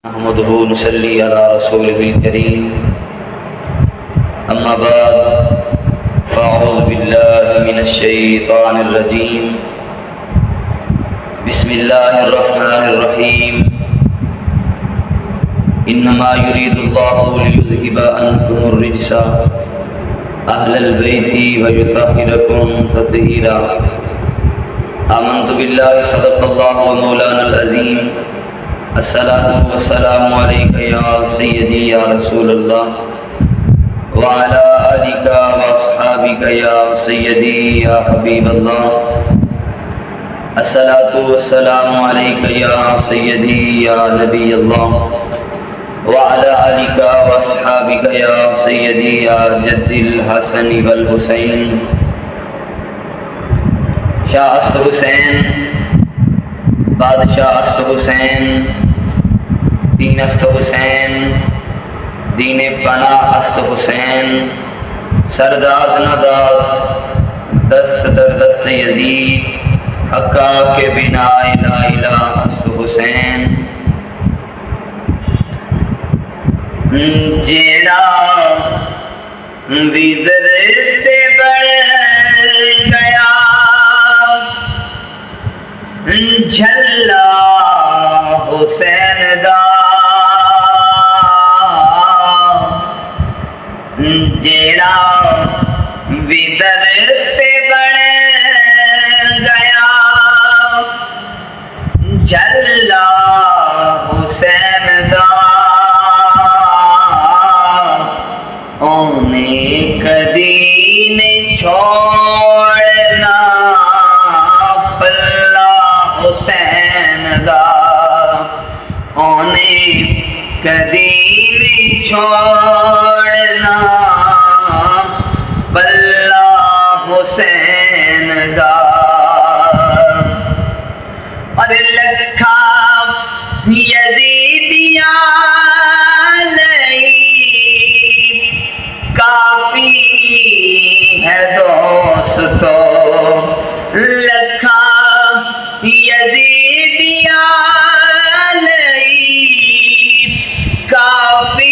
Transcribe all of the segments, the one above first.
نحمده ونصلي على رسوله الكريم أما بعد فأعوذ بالله من الشيطان الرجيم بسم الله الرحمن الرحيم إنما يريد الله ليذهب عنكم الرجس أهل البيت ويطهركم تطهيرا آمنت بالله صدق الله ومولانا العظيم الصلاة والسلام عليك يا سيدي يا رسول الله وعلى آلك وأصحابك يا سيدي يا حبيب الله الصلاة والسلام عليك يا سيدي يا نبي الله وعلى آلك وأصحابك يا سيدي يا جد الحسن والحسين شاہ است حسین بادشاہ است حسین دین است حسین دین پناہ است حسین سرداد نداد دست در دست یزید حقا کے بنا الہ الہ است حسین جیڑا ویدرتے بڑھ گیا جھلا حسین دا جیڑا ودر تے بڑھ گیا جھلا حسین دا اونے کدی نہیں چھوڑنا حسین دا اونے کدی نہیں چھوڑنا بلا حسین دا اور لکھا یزیدیاں لئی کافی ہے دوستو لکھا یزیدیاں لئی کافی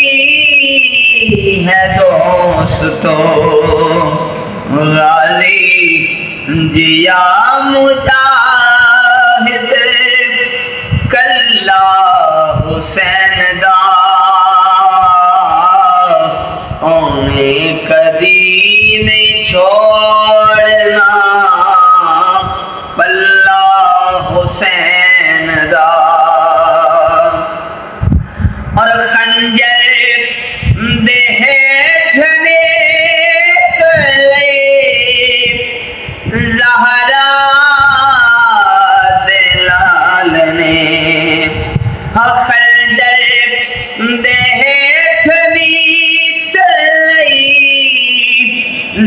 ہے دوستو غازی جیا مجاہد کلا حسین دا اونے کدی نہیں چھوڑنا حسین دا اور خنجر دے ہیٹھنے تلے زہرا دلال نے خنجر دے ہیٹھنی تلے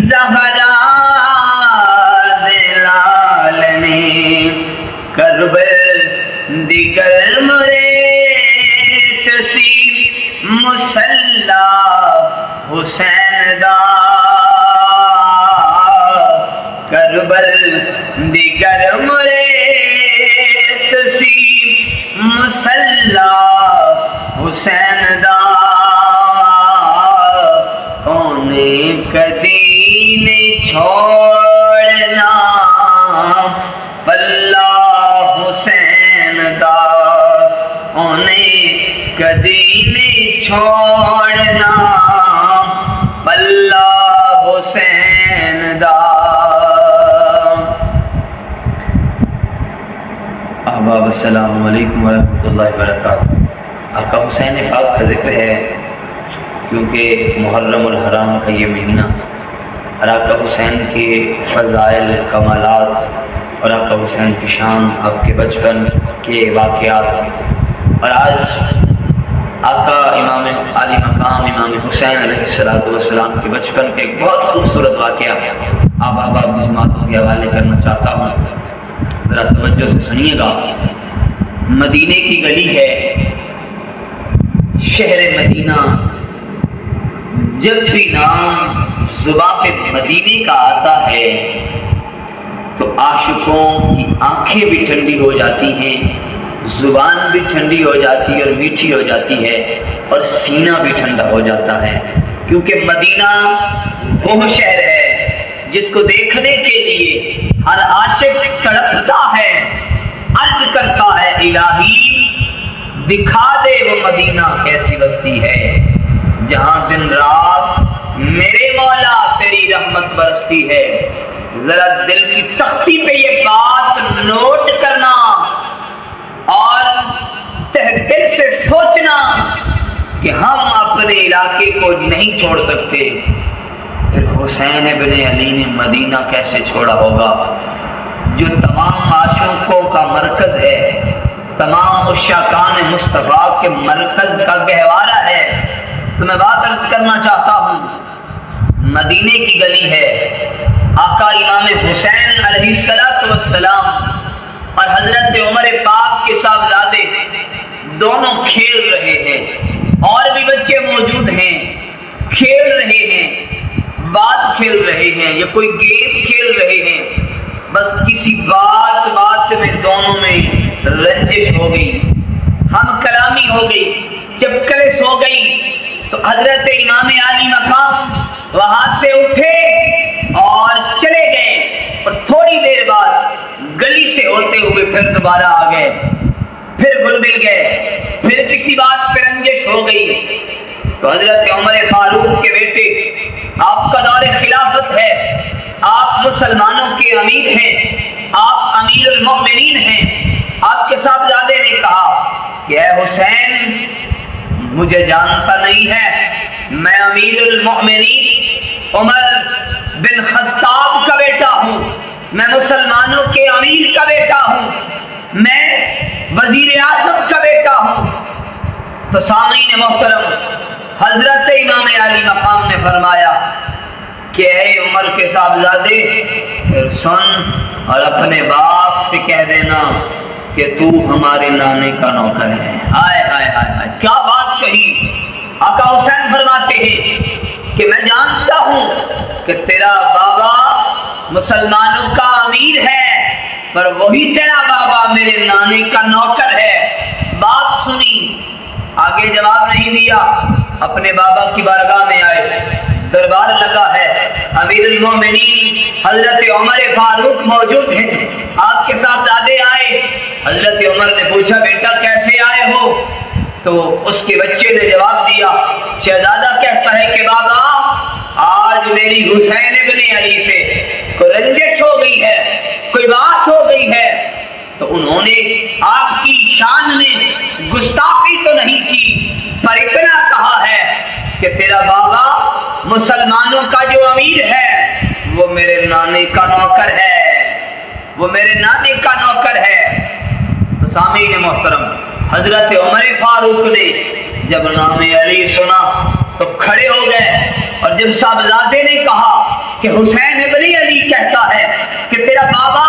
زہرا دلال نے کربل دیگر مریت سی مسلح حسین دا کربل دیگر مریت سی مسلح حسین دا اونے کدی نہیں چھوڑنا پلہ حسین دا اونے کدی نہیں چھوڑنا پلہ حسین دا احباب السلام علیکم ورحمۃ اللہ وبرکاتہ آقا حسین پاک کا ذکر ہے کیونکہ محرم الحرام کا یہ مہینہ اور آقا حسین کے فضائل کمالات اور آقا حسین کی شان آپ کے بچپن کے واقعات اور آج آقا امام علی مقام امام حسین علیہ السلام کے بچپن کے ایک بہت خوبصورت واقعہ آپ احباب کی سماعتوں کے حوالے کرنا چاہتا ہوں ذرا توجہ سے سنیے گا مدینے کی گلی ہے شہر مدینہ جب بھی نام زباں پہ مدینے کا آتا ہے تو عاشقوں کی آنکھیں بھی ٹھنڈی ہو جاتی ہیں زبان بھی ٹھنڈی ہو جاتی ہے اور میٹھی ہو جاتی ہے اور سینہ بھی ٹھنڈا ہو جاتا ہے، کیونکہ مدینہ وہ شہر ہے جس کو دیکھنے کے لیے ہر عاشق تڑپتا ہے، عرض کرتا ہے الہی دکھا دے وہ مدینہ کیسی بستی ہے جہاں دن رات میرے مولا تیری رحمت برستی ہے۔ ذرا دل کی تختی پہ یہ بات نوٹ کرنا اور تہ دل سے سوچنا کہ ہم اپنے علاقے کو نہیں چھوڑ سکتے۔ پھر حسین ابن علی نے مدینہ کیسے چھوڑا ہوگا جو تمام عاشقوں کا مرکز ہے، تمام عشاقان مصطفیٰ کے مرکز کا گہوارہ ہے۔ تو میں بات عرض کرنا چاہتا ہوں، مدینے کی گلی ہے، آقا امام حسین علیہ السلام اور حضرت عمر پاک کے صاحبزادے دونوں کھیل رہے ہیں، اور بھی بچے موجود ہیں، کھیل رہے ہیں، بات کھیل رہے ہیں یا کوئی گیم کھیل رہے ہیں، بس کسی بات میں دونوں میں رنجش ہو گئی، ہم کلامی ہو گئی، چپکلس ہو گئی۔ تو حضرت امام علی مقام وہاں سے اٹھے اور چلے گئے، اور تھوڑی دیر بعد گلی سے ہوتے ہوئے پھر دوبارہ آ گئے، پھر گل مل گئے، پھر کسی بات پہ رنجش ہو گئی۔ تو حضرت عمر فاروق کے بیٹے، آپ کا دور خلافت ہے، آپ مسلمانوں کے امیر ہیں، آپ امیر المؤمنین ہیں، آپ کے صاحبزادے نے کہا کہ اے حسین مجھے جانتا نہیں ہے، میں امیر المؤمنین عمر بن خطاب کا بیٹا ہوں، میں مسلمانوں کے امیر کا بیٹا ہوں، میں وزیر اعظم کا بیٹا ہوں۔ تو سامعین محترم، حضرت امام علی مقام نے فرمایا کہ اے عمر کے صاحبزادے پھر سن اور اپنے باپ سے کہہ دینا کہ تو ہمارے نانے کا نوکر ہے۔ ہائے ہائے ہائے ہائے، کیا بات کہی! آقا حسین فرماتے ہیں کہ میں جانتا ہوں کہ تیرا بابا مسلمانوں کا امیر ہے، پر وہی تیرا بابا میرے نانے کا نوکر ہے۔ بات سنی، آگے جواب نہیں دیا، اپنے بابا کی بارگاہ میں آئے، دربار لگا ہے، امیر المومنین حضرت عمر فاروق موجود ہیں، آپ کے ساتھ دادے آئے۔ حضرت عمر نے پوچھا بیٹا کیسے آئے ہو؟ تو اس کے بچے نے جواب دیا، شہزادہ کہتا ہے کہ بابا آج میری حسین ابن علی سے کوئی رنجش ہو گئی ہے، کوئی بات ہو گئی ہے، تو انہوں نے آپ کی شان میں گستاخی تو نہیں کی، پر اتنا کہا ہے کہ تیرا بابا مسلمانوں کا جو امیر ہے وہ میرے نانے کا نوکر ہے، وہ میرے نانے کا نوکر ہے۔ تو سامعین محترم، حضرت عمر فاروق نے جب نام علی سنا تو کھڑے ہو گئے، اور جب صاحبزادے نے کہا کہ حسین ابن علی کہتا ہے کہ تیرا بابا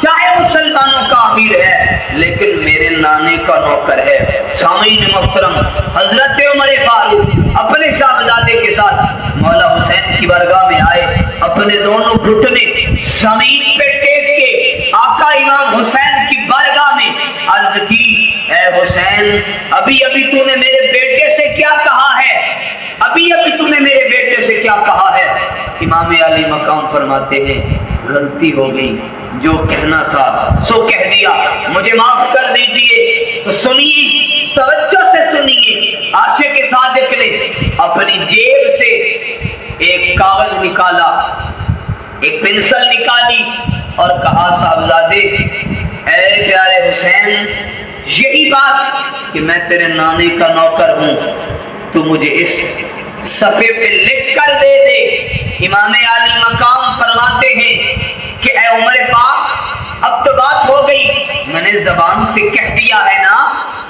چاہے مسلمانوں کا امیر ہے لیکن میرے نانے کا نوکر ہے، سامعین محترم، حضرت عمر فاروق اپنے صاحبزادے کے ساتھ مولا حسین کی بارگاہ میں آئے، اپنے دونوں گھٹنے زمین پہ ٹیک کے آقا امام حسین کی بارگاہ میں عرض کی، اے حسین ابھی تو نے میرے بیٹے سے کیا کہا ہے؟ ابھی تو نے میرے بیٹے سے کیا کہا ہے؟ امام علی مقام فرماتے ہیں غلطی ہو گئی، جو کہنا تھا سو کہہ دیا، مجھے معاف کر دیجئے۔ تو سنیے، توجہ سے سنیے، عاشق صادق نے اپنی جیب سے ایک کاغذ نکالا، ایک پنسل نکالی اور کہا صاحبزادے اے پیارے حسین، یہی بات کہ میں تیرے نانے کا نوکر ہوں تو مجھے اس صفحے پہ لکھ کر دے دے۔ امام علی مقام فرماتے ہیں کہ اے عمر پاک اب تو بات ہو گئی، میں نے زبان سے کہہ دیا ہے نا،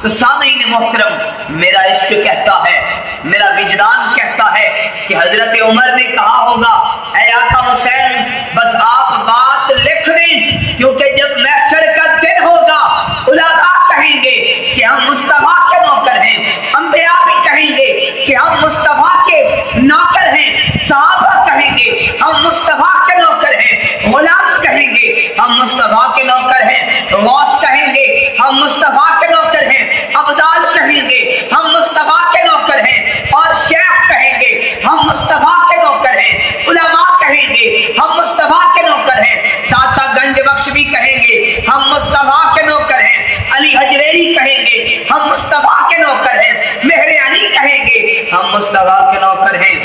تو سامعین محترم میرا عشق کہتا ہے، میرا وجدان کہتا ہے کہ حضرت عمر نے کہا ہوگا اے آقا حسین بس آپ بات لکھ دیں، کیونکہ جب محشر کا دن ہوگا علماء کہیں گے کہ ہم مصطفیٰ کے نوکر ہیں، انبیاء بھی کہیں گے کہ ہم مصطفیٰ کے نوکر ہیں، صحابہ کہیں گے ہم مصطفیٰ کے نوکر ہیں، غلام کہیں گے ہم مصطفیٰ کے نوکر ہیں، غوث کہیں گے ہم مصطفیٰ کے مصطفیٰ کے نوکر ہیں،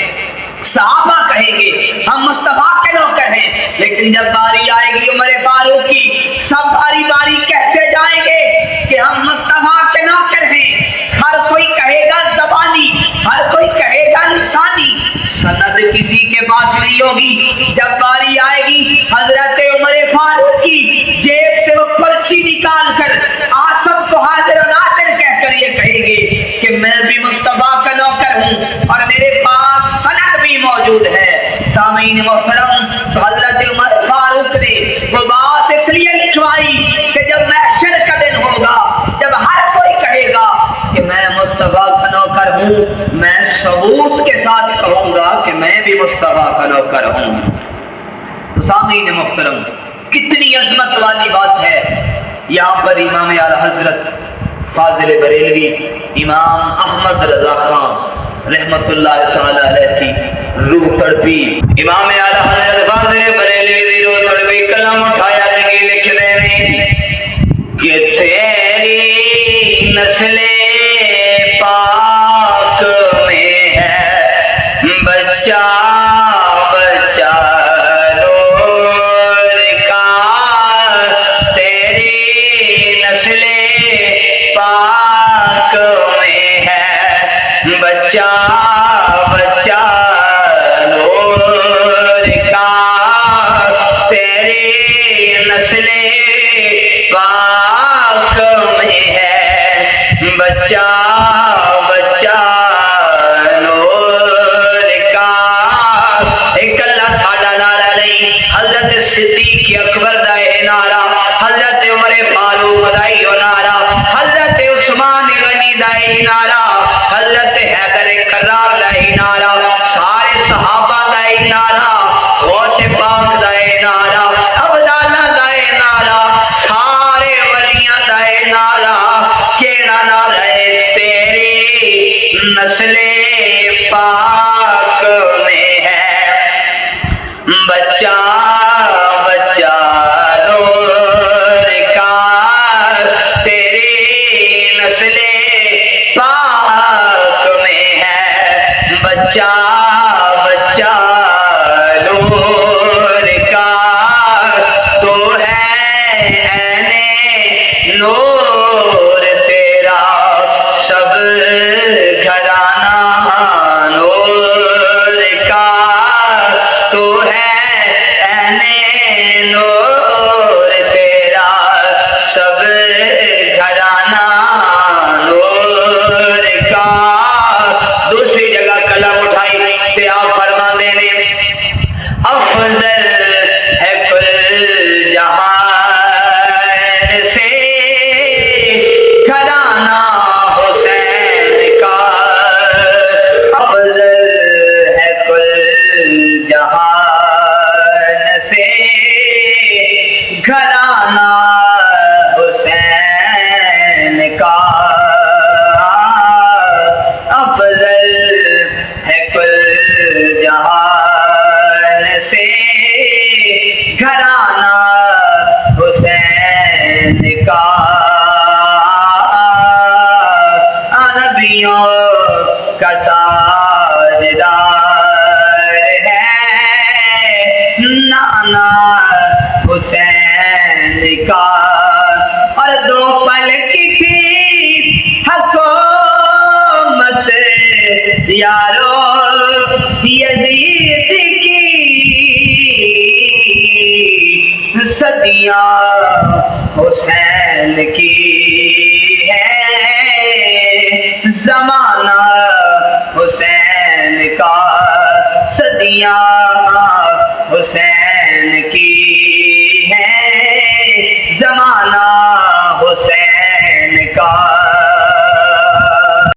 صحابہ کہیں گے ہم مصطفیٰ کے نوکر ہیں، لیکن جب باری آئے گی عمر فاروق کی سب باری باری کہتے جائیں گے کہ ہم مصطفیٰ کے نوکر ہیں۔ ہر کوئی کہے گا زبانی، ہر کوئی کہے گا لسانی، سند کسی کے پاس نہیں ہوگی۔ جب باری آئے گی حضرت عمر فاروق کی جیب سے وہ پرچی نکال کر آپ سب کو حاضر و ناظر کہہ کر یہ کہیں گے کہ میں بھی مصطفیٰ کا نوکر ہوں اور میرے پاس سند بھی موجود ہے۔ سامعین محترم، تو حضرت عمر فاروق نے وہ بات اس لیے لکھوائی کہ جب محشر کا دن ہوگا، جب ہر کوئی کہے گا کہ میں مصطفیٰ کا نوکر ہوں، میں ثبوت کے ساتھ کہوں گا کہ میں بھی مصطفیٰ کا نوکر ہوں۔ تو سامعین محترم، کتنی عظمت والی بات ہے۔ یہاں پر امام اعلیٰ حضرت فاضل بریلوی امام احمد رضا خان رحمت اللہ تعالی علیہ کی روح تڑپی، امام اعلیٰ حضرت فاضل بریلوی دی روح تڑپی، قلم اٹھایا تے لکھ دے نے کہ تیری نسل پاک میں ہے بچہ بچہ نور کا، تیری نسل پاک میں ہے بچہ بچہ نور کا، تیری نسل پاک میں ہے بچہ بچہ نور کا۔ ایک اللہ ساڈا نعرہ نہیں، حضرت صدیق اکبر دا اے نعرہ، حضرت عمر فاروق دا اے نعرہ، حضرت عثمان غنی دا اے نعرہ، حضرت حیدر کرار دا اے نعرہ، سارے صحابہ دا اے نعرہ، غوث پاک دا اے نعرہ، عبداللہ دا اے نعرہ، سارے ولیاں دا اے نعرہ، کیڑا نعرہ ہے؟ تیری نسل پاک میں ہے بچہ بچہ نور کا، تیری نسل پاک میں ہے بچہ بچہ نور کا، تو ہے عین نور تیرا سب گھرانہ نور کا، تو ہے عین نور تیرا سب گھرانہ نور کا۔ دوسری جگہ قلم اٹھائی تے آپ فرماندے نے افضل ہے کل جہان سے گھرانہ حسین کا، افضل ہے کل جہان سے گھرانہ حسین کا، افضل ہے کل جہان سے گھرانہ حسین کا، نبیوں کا تاجدار ہے نانا حسین کا، اور دو پل کی تھی حکومت یارو یزید کی، صدیاں حسین کی ہے زمانہ حسین کا، صدیاں حسین کی